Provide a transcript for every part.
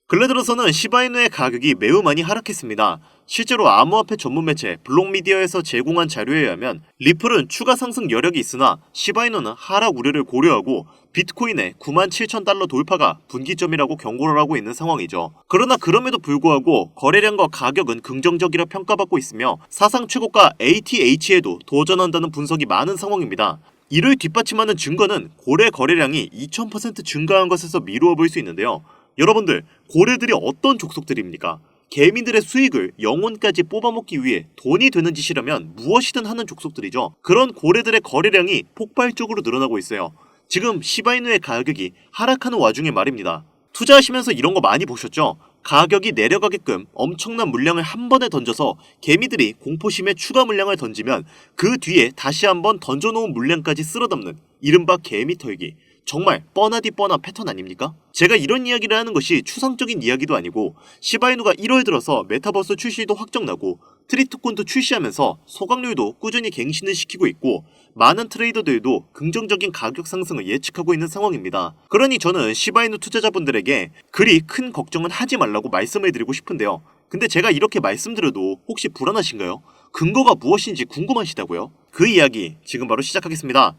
근래 들어서는 시바이누의 가격이 매우 많이 하락했습니다. 실제로 암호화폐 전문 매체 블록미디어에서 제공한 자료에 의하면 리플은 추가 상승 여력이 있으나 시바이누는 하락 우려를 고려하고 비트코인의 97,000달러 돌파가 분기점이라고 경고를 하고 있는 상황이죠. 그러나 그럼에도 불구하고 거래량과 가격은 긍정적이라 평가받고 있으며 사상 최고가 ATH에도 도전한다는 분석이 많은 상황입니다. 이를 뒷받침하는 증거는 고래 거래량이 2000% 증가한 것에서 미루어 볼 수 있는데요. 여러분들, 고래들이 어떤 족속들입니까? 개미들의 수익을 영혼까지 뽑아먹기 위해 돈이 되는 짓이라면 무엇이든 하는 족속들이죠. 그런 고래들의 거래량이 폭발적으로 늘어나고 있어요. 지금 시바이누의 가격이 하락하는 와중에 말입니다. 투자하시면서 이런 거 많이 보셨죠? 가격이 내려가게끔 엄청난 물량을 한 번에 던져서 개미들이 공포심에 추가 물량을 던지면 그 뒤에 다시 한번 던져놓은 물량까지 쓸어담는 이른바 개미 털기. 정말 뻔하디 뻔한 패턴 아닙니까? 제가 이런 이야기를 하는 것이 추상적인 이야기도 아니고 시바이누가 1월 들어서 메타버스 출시도 확정나고 트리토콘도 출시하면서 소각률도 꾸준히 갱신을 시키고 있고 많은 트레이더들도 긍정적인 가격 상승을 예측하고 있는 상황입니다. 그러니 저는 시바이누 투자자분들에게 그리 큰 걱정은 하지 말라고 말씀을 드리고 싶은데요. 근데 제가 이렇게 말씀드려도 혹시 불안하신가요? 근거가 무엇인지 궁금하시다고요? 그 이야기 지금 바로 시작하겠습니다.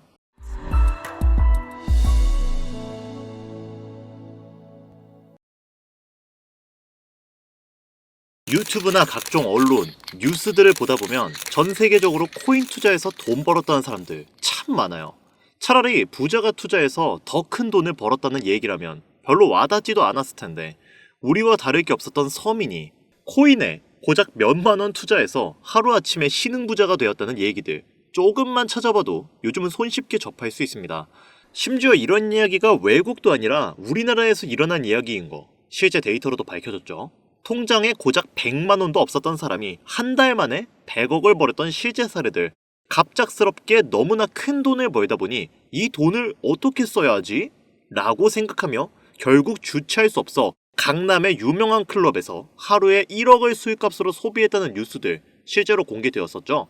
유튜브나 각종 언론, 뉴스들을 보다 보면 전 세계적으로 코인 투자해서 돈 벌었다는 사람들 참 많아요. 차라리 부자가 투자해서 더 큰 돈을 벌었다는 얘기라면 별로 와닿지도 않았을 텐데 우리와 다를 게 없었던 서민이 코인에 고작 몇만 원 투자해서 하루아침에 신흥부자가 되었다는 얘기들 조금만 찾아봐도 요즘은 손쉽게 접할 수 있습니다. 심지어 이런 이야기가 외국도 아니라 우리나라에서 일어난 이야기인 거 실제 데이터로도 밝혀졌죠. 통장에 고작 100만 원도 없었던 사람이 한 달 만에 100억을 벌였던 실제 사례들. 갑작스럽게 너무나 큰 돈을 벌다 보니 이 돈을 어떻게 써야 하지? 라고 생각하며 결국 주체할 수 없어 강남의 유명한 클럽에서 하루에 1억을 수익값으로 소비했다는 뉴스들 실제로 공개되었었죠.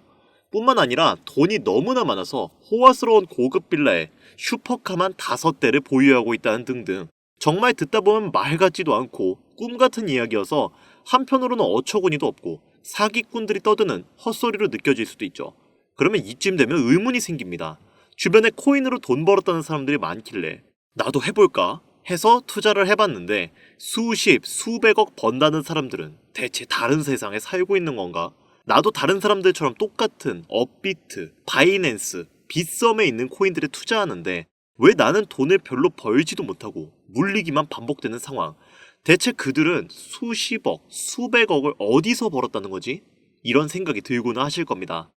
뿐만 아니라 돈이 너무나 많아서 호화스러운 고급 빌라에 슈퍼카만 5대를 보유하고 있다는 등등. 정말 듣다 보면 말 같지도 않고 꿈 같은 이야기여서 한편으로는 어처구니도 없고 사기꾼들이 떠드는 헛소리로 느껴질 수도 있죠. 그러면 이쯤 되면 의문이 생깁니다. 주변에 코인으로 돈 벌었다는 사람들이 많길래 나도 해볼까? 해서 투자를 해봤는데 수십, 수백억 번다는 사람들은 대체 다른 세상에 살고 있는 건가? 나도 다른 사람들처럼 똑같은 업비트, 바이낸스, 빗썸에 있는 코인들에 투자하는데 왜 나는 돈을 별로 벌지도 못하고 물리기만 반복되는 상황. 대체 그들은 수십억, 수백억을 어디서 벌었다는 거지? 이런 생각이 들고는 하실 겁니다.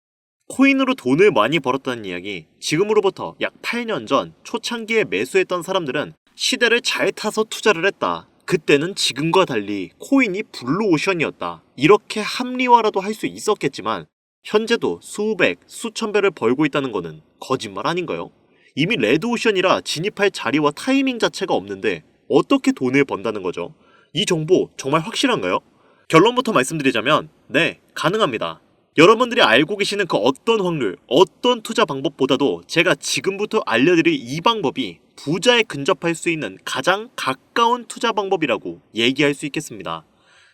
코인으로 돈을 많이 벌었다는 이야기, 지금으로부터 약 8년 전 초창기에 매수했던 사람들은 시대를 잘 타서 투자를 했다. 그때는 지금과 달리 코인이 블루오션이었다. 이렇게 합리화라도 할 수 있었겠지만 현재도 수백, 수천 배를 벌고 있다는 거는 거짓말 아닌가요? 이미 레드오션이라 진입할 자리와 타이밍 자체가 없는데 어떻게 돈을 번다는 거죠? 이 정보 정말 확실한가요? 결론부터 말씀드리자면 네, 가능합니다. 여러분들이 알고 계시는 그 어떤 확률, 어떤 투자 방법보다도 제가 지금부터 알려드릴 이 방법이 부자에 근접할 수 있는 가장 가까운 투자 방법이라고 얘기할 수 있겠습니다.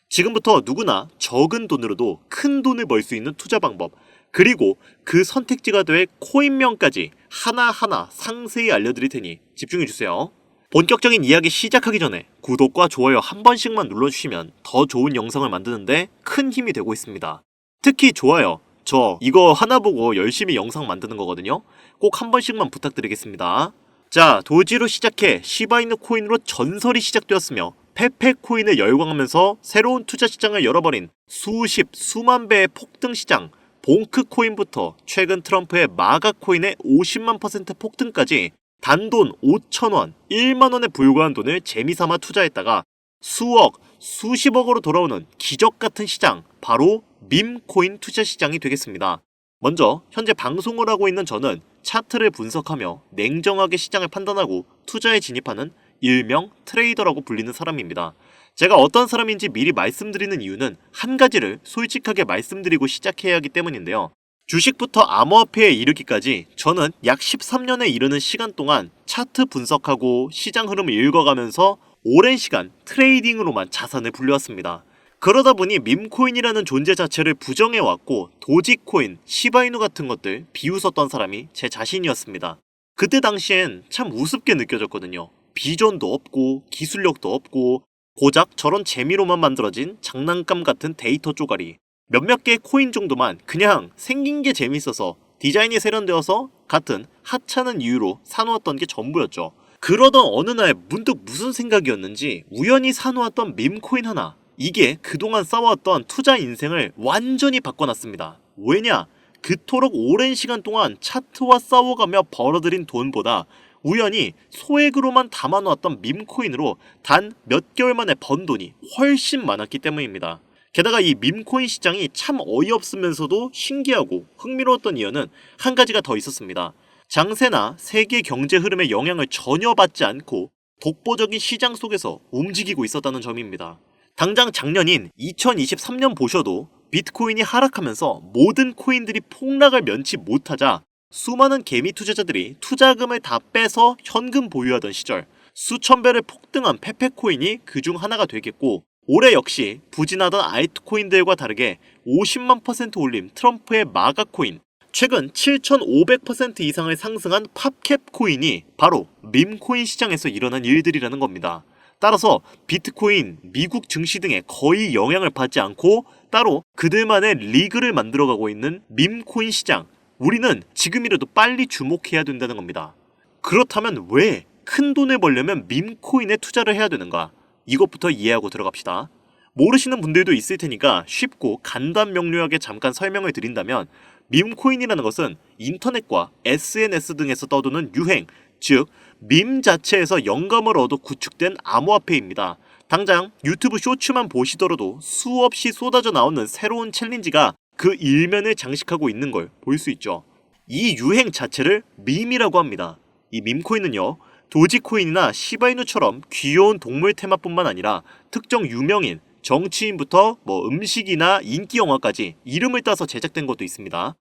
지금부터 누구나 적은 돈으로도 큰 돈을 벌 수 있는 투자 방법, 그리고 그 선택지가 될 코인명까지 하나하나 상세히 알려드릴 테니 집중해주세요. 본격적인 이야기 시작하기 전에 구독과 좋아요 한 번씩만 눌러주시면 더 좋은 영상을 만드는데 큰 힘이 되고 있습니다. 특히 좋아요, 저 이거 하나 보고 열심히 영상 만드는 거거든요. 꼭 한 번씩만 부탁드리겠습니다. 자, 도지로 시작해 시바이누 코인으로 전설이 시작되었으며 페페 코인을 열광하면서 새로운 투자 시장을 열어버린 수십, 수만 배의 폭등 시장 봉크 코인부터 최근 트럼프의 마가 코인의 50만 % 폭등까지 단돈 5,000원, 1만원에 불과한 돈을 재미삼아 투자했다가 수억, 수십억으로 돌아오는 기적같은 시장, 바로 밈코인 투자 시장이 되겠습니다. 먼저 현재 방송을 하고 있는 저는 차트를 분석하며 냉정하게 시장을 판단하고 투자에 진입하는 일명 트레이더라고 불리는 사람입니다. 제가 어떤 사람인지 미리 말씀드리는 이유는 한 가지를 솔직하게 말씀드리고 시작해야 하기 때문인데요. 주식부터 암호화폐에 이르기까지 저는 약 13년에 이르는 시간 동안 차트 분석하고 시장 흐름을 읽어가면서 오랜 시간 트레이딩으로만 자산을 불려왔습니다. 그러다 보니 밈코인이라는 존재 자체를 부정해왔고 도지코인, 시바이누 같은 것들 비웃었던 사람이 제 자신이었습니다. 그때 당시엔 참 우습게 느껴졌거든요. 비전도 없고 기술력도 없고 고작 저런 재미로만 만들어진 장난감 같은 데이터 쪼가리, 몇몇 개의 코인 정도만 그냥 생긴 게 재밌어서 디자인이 세련되어서 같은 하찮은 이유로 사놓았던 게 전부였죠. 그러던 어느 날 문득 무슨 생각이었는지 우연히 사놓았던 밈코인 하나, 이게 그동안 쌓아왔던 투자 인생을 완전히 바꿔놨습니다. 왜냐? 그토록 오랜 시간 동안 차트와 싸워가며 벌어들인 돈보다 우연히 소액으로만 담아놓았던 밈코인으로 단 몇 개월 만에 번 돈이 훨씬 많았기 때문입니다. 게다가 이 밈코인 시장이 참 어이없으면서도 신기하고 흥미로웠던 이유는 한 가지가 더 있었습니다. 장세나 세계 경제 흐름의 영향을 전혀 받지 않고 독보적인 시장 속에서 움직이고 있었다는 점입니다. 당장 작년인 2023년 보셔도 비트코인이 하락하면서 모든 코인들이 폭락을 면치 못하자 수많은 개미 투자자들이 투자금을 다 빼서 현금 보유하던 시절, 수천 배를 폭등한 페페코인이 그중 하나가 되겠고, 올해 역시 부진하던 알트코인들과 다르게 50만 % 올림 트럼프의 마가 코인, 최근 7,500% 이상을 상승한 팝캡 코인이 바로 밈코인 시장에서 일어난 일들이라는 겁니다. 따라서 비트코인, 미국 증시 등에 거의 영향을 받지 않고 따로 그들만의 리그를 만들어가고 있는 밈코인 시장, 우리는 지금이라도 빨리 주목해야 된다는 겁니다. 그렇다면 왜 큰 돈을 벌려면 밈코인에 투자를 해야 되는가? 이것부터 이해하고 들어갑시다. 모르시는 분들도 있을 테니까 쉽고 간단 명료하게 잠깐 설명을 드린다면, 밈코인이라는 것은 인터넷과 SNS 등에서 떠도는 유행, 즉 밈 자체에서 영감을 얻어 구축된 암호화폐입니다. 당장 유튜브 쇼츠만 보시더라도 수없이 쏟아져 나오는 새로운 챌린지가 그 일면을 장식하고 있는 걸 볼 수 있죠. 이 유행 자체를 밈이라고 합니다. 이 밈코인은요, 도지코인이나 시바이누처럼 귀여운 동물 테마뿐만 아니라 특정 유명인, 정치인부터 음식이나 인기 영화까지 이름을 따서 제작된 것도 있습니다.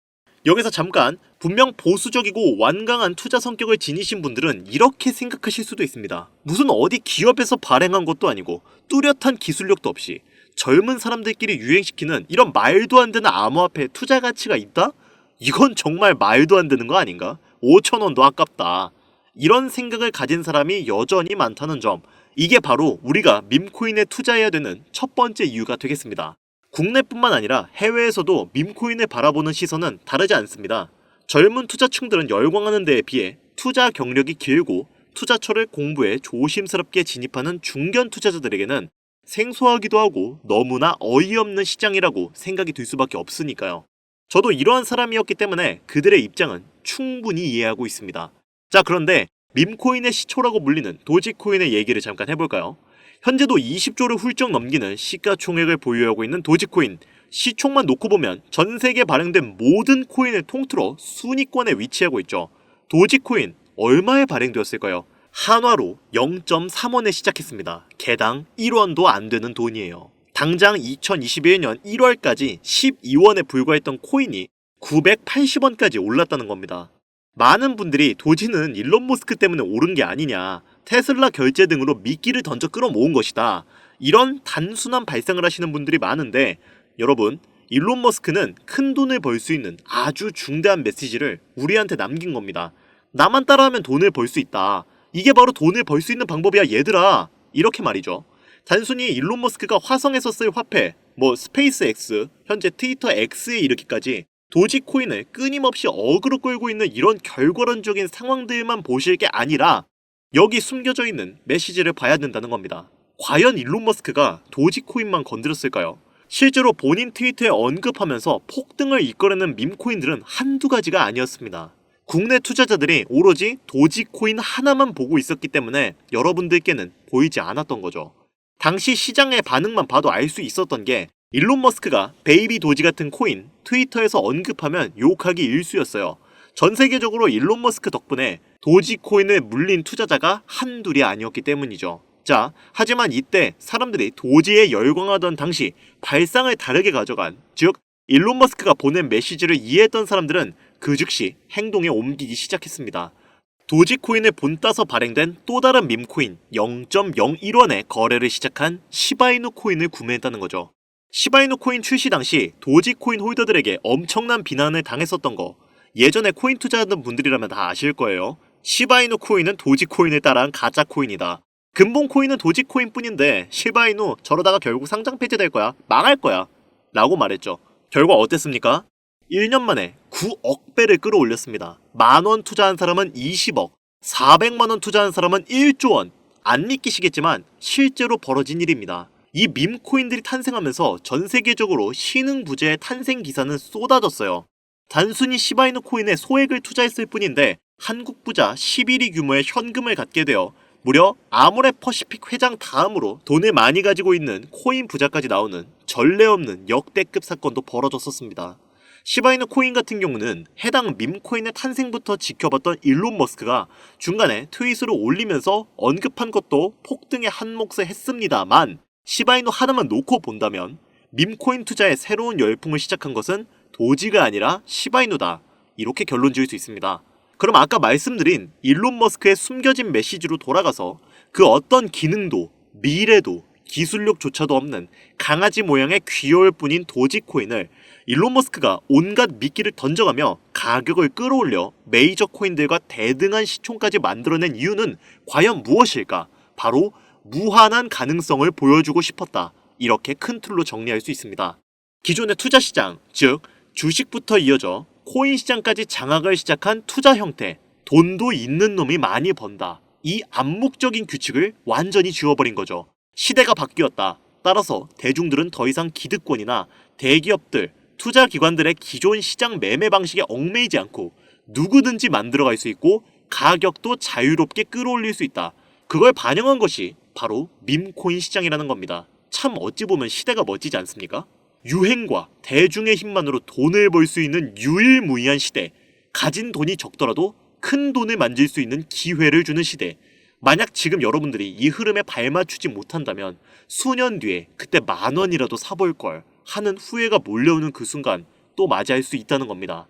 여기서 잠깐, 분명 보수적이고 완강한 투자 성격을 지니신 분들은 이렇게 생각하실 수도 있습니다. 무슨 어디 기업에서 발행한 것도 아니고 뚜렷한 기술력도 없이 젊은 사람들끼리 유행시키는 이런 말도 안 되는 암호화폐에 투자 가치가 있다? 이건 정말 말도 안 되는 거 아닌가? 5,000원도 아깝다. 이런 생각을 가진 사람이 여전히 많다는 점, 이게 바로 우리가 밈코인에 투자해야 되는 첫 번째 이유가 되겠습니다. 국내뿐만 아니라 해외에서도 밈코인을 바라보는 시선은 다르지 않습니다. 젊은 투자층들은 열광하는 데에 비해 투자 경력이 길고 투자처를 공부해 조심스럽게 진입하는 중견 투자자들에게는 생소하기도 하고 너무나 어이없는 시장이라고 생각이 들 수밖에 없으니까요. 저도 이러한 사람이었기 때문에 그들의 입장은 충분히 이해하고 있습니다. 자, 그런데 밈코인의 시초라고 불리는 도지코인의 얘기를 잠깐 해볼까요? 현재도 20조를 훌쩍 넘기는 시가총액을 보유하고 있는 도지코인, 시총만 놓고 보면 전 세계에 발행된 모든 코인을 통틀어 순위권에 위치하고 있죠. 도지코인 얼마에 발행되었을까요? 한화로 0.3원에 시작했습니다. 개당 1원도 안 되는 돈이에요. 당장 2021년 1월까지 12원에 불과했던 코인이 980원까지 올랐다는 겁니다. 많은 분들이 도지는 일론 머스크 때문에 오른 게 아니냐, 테슬라 결제 등으로 미끼를 던져 끌어모은 것이다, 이런 단순한 발상을 하시는 분들이 많은데, 여러분, 일론 머스크는 큰 돈을 벌 수 있는 아주 중대한 메시지를 우리한테 남긴 겁니다. 나만 따라하면 돈을 벌 수 있다. 이게 바로 돈을 벌 수 있는 방법이야 얘들아. 이렇게 말이죠. 단순히 일론 머스크가 화성에서 쓸 화폐, 스페이스 X, 현재 트위터 X에 이르기까지 도지코인을 끊임없이 어그로 끌고 있는 이런 결과론적인 상황들만 보실 게 아니라 여기 숨겨져 있는 메시지를 봐야 된다는 겁니다. 과연 일론 머스크가 도지코인만 건드렸을까요? 실제로 본인 트위터에 언급하면서 폭등을 이끌어낸 밈코인들은 한두 가지가 아니었습니다. 국내 투자자들이 오로지 도지코인 하나만 보고 있었기 때문에 여러분들께는 보이지 않았던 거죠. 당시 시장의 반응만 봐도 알 수 있었던 게, 일론 머스크가 베이비 도지 같은 코인 트위터에서 언급하면 욕하기 일쑤였어요. 전 세계적으로 일론 머스크 덕분에 도지코인을 물린 투자자가 한둘이 아니었기 때문이죠. 자, 하지만 이때 사람들이 도지에 열광하던 당시 발상을 다르게 가져간, 즉 일론 머스크가 보낸 메시지를 이해했던 사람들은 그 즉시 행동에 옮기기 시작했습니다. 도지코인을 본따서 발행된 또 다른 밈코인 0.01원에 거래를 시작한 시바이누 코인을 구매했다는 거죠. 시바이누 코인 출시 당시 도지코인 홀더들에게 엄청난 비난을 당했었던 거 예전에 코인 투자하던 분들이라면 다 아실 거예요. 시바이누 코인은 도지코인을 따라한 가짜 코인이다. 근본 코인은 도지코인 뿐인데 시바이누 저러다가 결국 상장 폐지될 거야. 망할 거야. 라고 말했죠. 결과 어땠습니까? 1년 만에 9억 배를 끌어올렸습니다. 만원 투자한 사람은 20억, 400만원 투자한 사람은 1조 원. 안 믿기시겠지만 실제로 벌어진 일입니다. 이 밈코인들이 탄생하면서 전 세계적으로 신흥부재의 탄생 기사는 쏟아졌어요. 단순히 시바이누 코인에 소액을 투자했을 뿐인데 한국 부자 11위 규모의 현금을 갖게 되어 무려 아모레퍼시픽 회장 다음으로 돈을 많이 가지고 있는 코인 부자까지 나오는 전례 없는 역대급 사건도 벌어졌었습니다. 시바이누 코인 같은 경우는 해당 밈코인의 탄생부터 지켜봤던 일론 머스크가 중간에 트윗으로 올리면서 언급한 것도 폭등의 한 몫을 했습니다만 시바이누 하나만 놓고 본다면 밈코인 투자의 새로운 열풍을 시작한 것은 도지가 아니라 시바이누다. 이렇게 결론 지을 수 있습니다. 그럼 아까 말씀드린 일론 머스크의 숨겨진 메시지로 돌아가서 그 어떤 기능도 미래도 기술력조차도 없는 강아지 모양의 귀여울 뿐인 도지코인을 일론 머스크가 온갖 미끼를 던져가며 가격을 끌어올려 메이저 코인들과 대등한 시총까지 만들어낸 이유는 과연 무엇일까? 바로 무한한 가능성을 보여주고 싶었다. 이렇게 큰 틀로 정리할 수 있습니다. 기존의 투자 시장, 즉 주식부터 이어져 코인 시장까지 장악을 시작한 투자 형태, 돈도 있는 놈이 많이 번다. 이 암묵적인 규칙을 완전히 지워버린 거죠. 시대가 바뀌었다. 따라서 대중들은 더 이상 기득권이나 대기업들, 투자기관들의 기존 시장 매매 방식에 얽매이지 않고 누구든지 만들어갈 수 있고 가격도 자유롭게 끌어올릴 수 있다. 그걸 반영한 것이 바로 밈코인 시장이라는 겁니다. 참 어찌 보면 시대가 멋지지 않습니까? 유행과 대중의 힘만으로 돈을 벌 수 있는 유일무이한 시대. 가진 돈이 적더라도 큰 돈을 만질 수 있는 기회를 주는 시대. 만약 지금 여러분들이 이 흐름에 발맞추지 못한다면 수년 뒤에 그때 10,000원이라도 사볼 걸 하는 후회가 몰려오는 그 순간 또 맞이할 수 있다는 겁니다.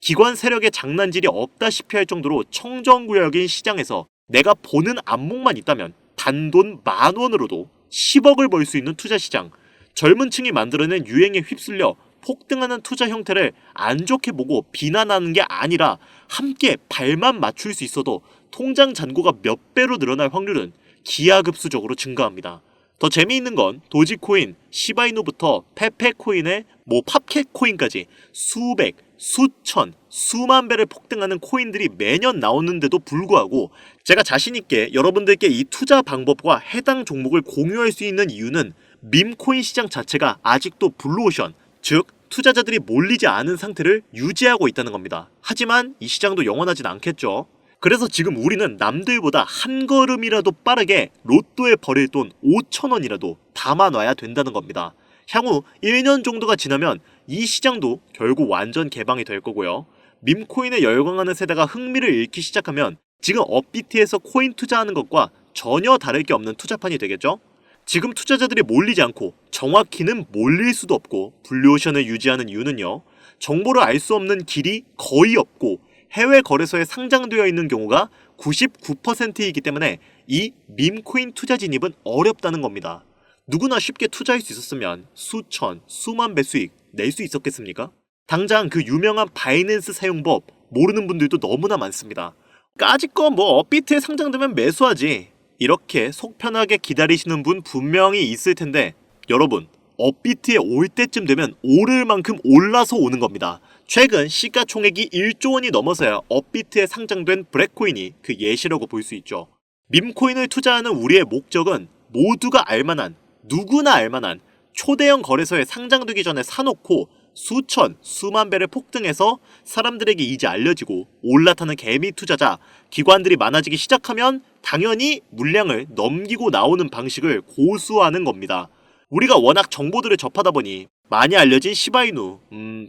기관 세력의 장난질이 없다시피 할 정도로 청정구역인 시장에서 내가 보는 안목만 있다면 단돈 10,000원으로도 10억을 벌 수 있는 투자 시장, 젊은 층이 만들어낸 유행에 휩쓸려 폭등하는 투자 형태를 안 좋게 보고 비난하는 게 아니라 함께 발만 맞출 수 있어도 통장 잔고가 몇 배로 늘어날 확률은 기하급수적으로 증가합니다. 더 재미있는 건 도지코인, 시바이누부터 페페코인의 팝캣코인까지 수백, 수천, 수만 배를 폭등하는 코인들이 매년 나오는데도 불구하고 제가 자신있게 여러분들께 이 투자 방법과 해당 종목을 공유할 수 있는 이유는 밈코인 시장 자체가 아직도 블루오션, 즉 투자자들이 몰리지 않은 상태를 유지하고 있다는 겁니다. 하지만 이 시장도 영원하진 않겠죠. 그래서 지금 우리는 남들보다 한 걸음이라도 빠르게 로또에 버릴 돈 5,000원이라도 담아놔야 된다는 겁니다. 향후 1년 정도가 지나면 이 시장도 결국 완전 개방이 될 거고요. 밈코인에 열광하는 세대가 흥미를 잃기 시작하면 지금 업비트에서 코인 투자하는 것과 전혀 다를 게 없는 투자판이 되겠죠? 지금 투자자들이 몰리지 않고 정확히는 몰릴 수도 없고 블루오션을 유지하는 이유는요. 정보를 알 수 없는 길이 거의 없고 해외 거래소에 상장되어 있는 경우가 99%이기 때문에 이 밈코인 투자 진입은 어렵다는 겁니다. 누구나 쉽게 투자할 수 있었으면 수천, 수만 배 수익 낼 수 있었겠습니까? 당장 그 유명한 바이낸스 사용법 모르는 분들도 너무나 많습니다. 까짓거 업비트에 상장되면 매수하지. 이렇게 속 편하게 기다리시는 분 분명히 있을 텐데 여러분, 업비트에 올 때쯤 되면 오를 만큼 올라서 오는 겁니다. 최근 시가총액이 1조 원이 넘어서야 업비트에 상장된 브렉코인이 그 예시라고 볼 수 있죠. 밈코인을 투자하는 우리의 목적은 모두가 알만한, 누구나 알만한 초대형 거래소에 상장되기 전에 사놓고 수천, 수만 배를 폭등해서 사람들에게 이제 알려지고 올라타는 개미 투자자, 기관들이 많아지기 시작하면 당연히 물량을 넘기고 나오는 방식을 고수하는 겁니다. 우리가 워낙 정보들을 접하다 보니 많이 알려진 시바이누,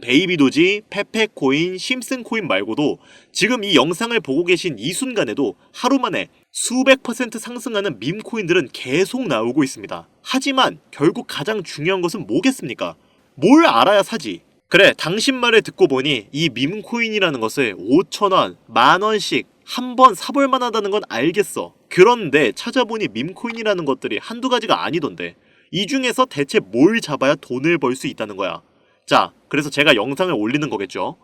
베이비도지, 페페코인, 심슨코인 말고도 지금 이 영상을 보고 계신 이 순간에도 하루 만에 수백 % 상승하는 밈코인들은 계속 나오고 있습니다. 하지만 결국 가장 중요한 것은 뭐겠습니까? 뭘 알아야 사지? 그래, 당신 말을 듣고 보니 이 밈코인이라는 것을 5,000원, 10,000원씩 한번 사볼 만하다는 건 알겠어. 그런데 찾아보니 밈코인이라는 것들이 한두 가지가 아니던데 이 중에서 대체 뭘 잡아야 돈을 벌 수 있다는 거야. 자, 그래서 제가 영상을 올리는 거겠죠.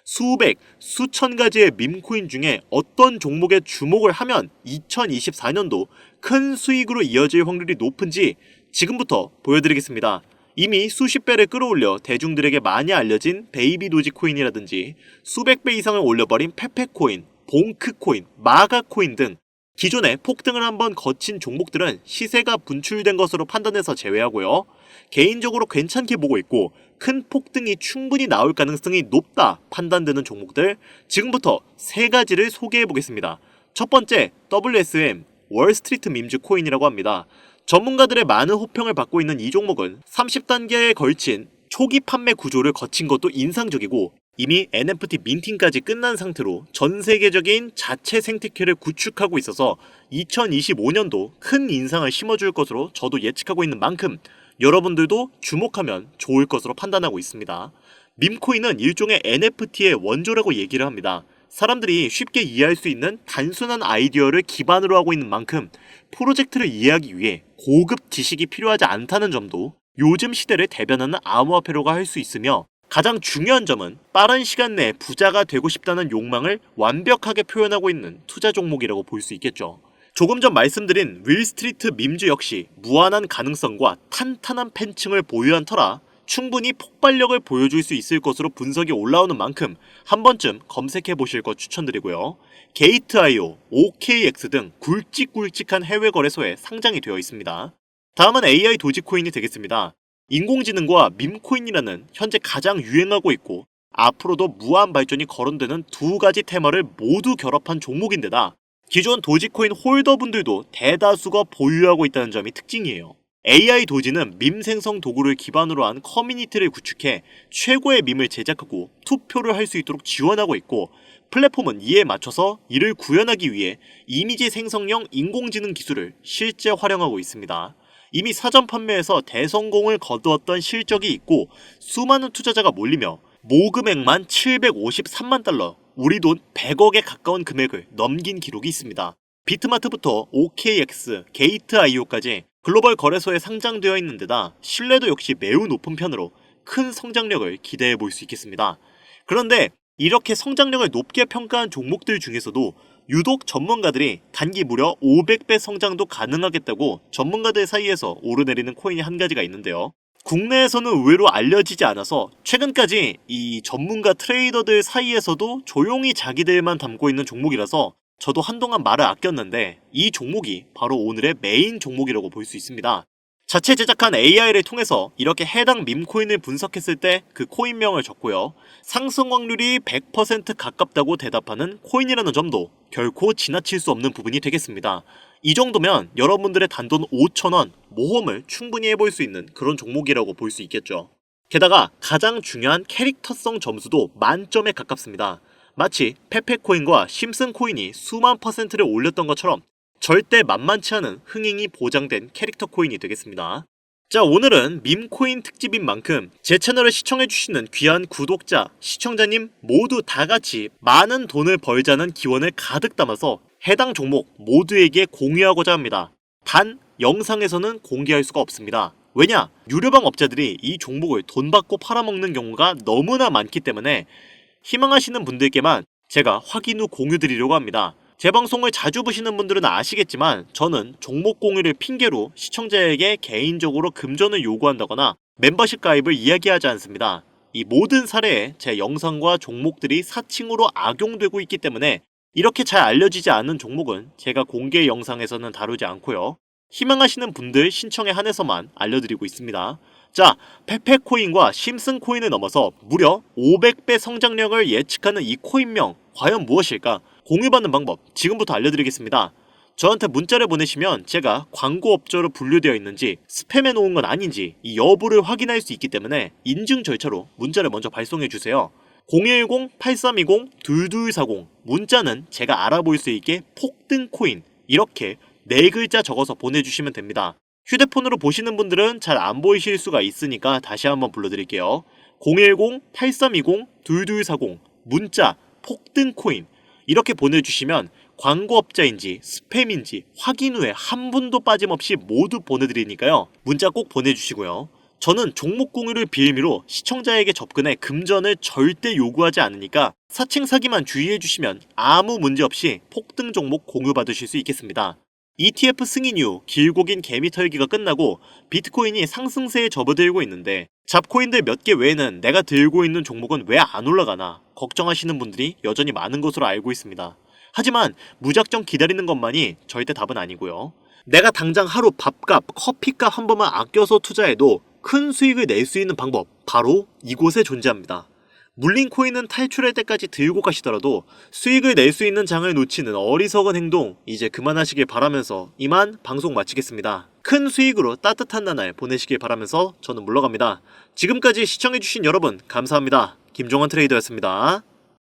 수백, 수천 가지의 밈코인 중에 어떤 종목에 주목을 하면 2024년도 큰 수익으로 이어질 확률이 높은지 지금부터 보여드리겠습니다. 이미 수십 배를 끌어올려 대중들에게 많이 알려진 베이비 도지코인이라든지 수백 배 이상을 올려버린 페페코인, 봉크코인, 마가코인 등 기존에 폭등을 한번 거친 종목들은 시세가 분출된 것으로 판단해서 제외하고요. 개인적으로 괜찮게 보고 있고 큰 폭등이 충분히 나올 가능성이 높다 판단되는 종목들 지금부터 세 가지를 소개해 보겠습니다. 첫 번째, WSM, 월스트리트 밈즈 코인이라고 합니다. 전문가들의 많은 호평을 받고 있는 이 종목은 30단계에 걸친 초기 판매 구조를 거친 것도 인상적이고 이미 NFT 민팅까지 끝난 상태로 전 세계적인 자체 생태계를 구축하고 있어서 2025년도 큰 인상을 심어줄 것으로 저도 예측하고 있는 만큼 여러분들도 주목하면 좋을 것으로 판단하고 있습니다. 밈코인은 일종의 NFT의 원조라고 얘기를 합니다. 사람들이 쉽게 이해할 수 있는 단순한 아이디어를 기반으로 하고 있는 만큼 프로젝트를 이해하기 위해 고급 지식이 필요하지 않다는 점도 요즘 시대를 대변하는 암호화폐로가 할 수 있으며 가장 중요한 점은 빠른 시간 내에 부자가 되고 싶다는 욕망을 완벽하게 표현하고 있는 투자 종목이라고 볼 수 있겠죠. 조금 전 말씀드린 윌스트리트 밈즈 역시 무한한 가능성과 탄탄한 팬층을 보유한 터라 충분히 폭발력을 보여줄 수 있을 것으로 분석이 올라오는 만큼 한 번쯤 검색해 보실 것 추천드리고요. 게이트.io, OKX 등 굵직굵직한 해외 거래소에 상장이 되어 있습니다. 다음은 AI 도지코인이 되겠습니다. 인공지능과 밈코인이라는 현재 가장 유행하고 있고 앞으로도 무한 발전이 거론되는 두 가지 테마를 모두 결합한 종목인데다 기존 도지코인 홀더분들도 대다수가 보유하고 있다는 점이 특징이에요. AI 도지는 밈 생성 도구를 기반으로 한 커뮤니티를 구축해 최고의 밈을 제작하고 투표를 할 수 있도록 지원하고 있고 플랫폼은 이에 맞춰서 이를 구현하기 위해 이미지 생성형 인공지능 기술을 실제 활용하고 있습니다. 이미 사전 판매에서 대성공을 거두었던 실적이 있고 수많은 투자자가 몰리며 모금액만 753만 달러, 우리 돈 100억에 가까운 금액을 넘긴 기록이 있습니다. 비트마트부터 OKX, 게이트.io까지 글로벌 거래소에 상장되어 있는 데다 신뢰도 역시 매우 높은 편으로 큰 성장력을 기대해 볼 수 있겠습니다. 그런데 이렇게 성장력을 높게 평가한 종목들 중에서도 유독 전문가들이 단기 무려 500배 성장도 가능하겠다고 전문가들 사이에서 오르내리는 코인이 한 가지가 있는데요. 국내에서는 의외로 알려지지 않아서 최근까지 이 전문가 트레이더들 사이에서도 조용히 자기들만 담고 있는 종목이라서 저도 한동안 말을 아꼈는데 이 종목이 바로 오늘의 메인 종목이라고 볼 수 있습니다. 자체 제작한 AI를 통해서 이렇게 해당 밈코인을 분석했을 때 그 코인명을 적고요. 상승 확률이 100% 가깝다고 대답하는 코인이라는 점도 결코 지나칠 수 없는 부분이 되겠습니다. 이 정도면 여러분들의 단돈 5,000원 모험을 충분히 해볼 수 있는 그런 종목이라고 볼 수 있겠죠. 게다가 가장 중요한 캐릭터성 점수도 만점에 가깝습니다. 마치 페페코인과 심슨코인이 수만 %를 올렸던 것처럼 절대 만만치 않은 흥행이 보장된 캐릭터 코인이 되겠습니다. 자, 오늘은 밈코인 특집인 만큼 제 채널을 시청해주시는 귀한 구독자, 시청자님 모두 다같이 많은 돈을 벌자는 기원을 가득 담아서 해당 종목 모두에게 공유하고자 합니다. 단 영상에서는 공개할 수가 없습니다. 왜냐? 유료방 업자들이 이 종목을 돈 받고 팔아먹는 경우가 너무나 많기 때문에 희망하시는 분들께만 제가 확인 후 공유드리려고 합니다. 제 방송을 자주 보시는 분들은 아시겠지만 저는 종목 공유를 핑계로 시청자에게 개인적으로 금전을 요구한다거나 멤버십 가입을 이야기하지 않습니다. 이 모든 사례에 제 영상과 종목들이 사칭으로 악용되고 있기 때문에 이렇게 잘 알려지지 않은 종목은 제가 공개 영상에서는 다루지 않고요. 희망하시는 분들 신청에 한해서만 알려드리고 있습니다. 자, 페페코인과 심슨코인을 넘어서 무려 500배 성장력을 예측하는 이 코인명 과연 무엇일까? 공유받는 방법 지금부터 알려드리겠습니다. 저한테 문자를 보내시면 제가 광고업자로 분류되어 있는지 스팸해 놓은 건 아닌지 이 여부를 확인할 수 있기 때문에 인증 절차로 문자를 먼저 발송해주세요. 010-8320-2240 문자는 제가 알아볼 수 있게 폭등코인 이렇게 4글자 적어서 보내주시면 됩니다. 휴대폰으로 보시는 분들은 잘 안 보이실 수가 있으니까 다시 한번 불러드릴게요. 010-8320-2240 문자 폭등코인 이렇게 보내주시면 광고업자인지 스팸인지 확인 후에 한 분도 빠짐없이 모두 보내드리니까요. 문자 꼭 보내주시고요. 저는 종목 공유를 빌미로 시청자에게 접근해 금전을 절대 요구하지 않으니까 사칭 사기만 주의해주시면 아무 문제 없이 폭등 종목 공유받으실 수 있겠습니다. ETF 승인 이후 길고 긴 개미 털기가 끝나고 비트코인이 상승세에 접어들고 있는데 잡코인들 몇 개 외에는 내가 들고 있는 종목은 왜 안 올라가나 걱정하시는 분들이 여전히 많은 것으로 알고 있습니다. 하지만 무작정 기다리는 것만이 절대 답은 아니고요. 내가 당장 하루 밥값, 커피값 한 번만 아껴서 투자해도 큰 수익을 낼 수 있는 방법 바로 이곳에 존재합니다. 물린 코인은 탈출할 때까지 들고 가시더라도 수익을 낼 수 있는 장을 놓치는 어리석은 행동 이제 그만하시길 바라면서 이만 방송 마치겠습니다. 큰 수익으로 따뜻한 나날 보내시길 바라면서 저는 물러갑니다. 지금까지 시청해주신 여러분 감사합니다. 김종환 트레이더였습니다.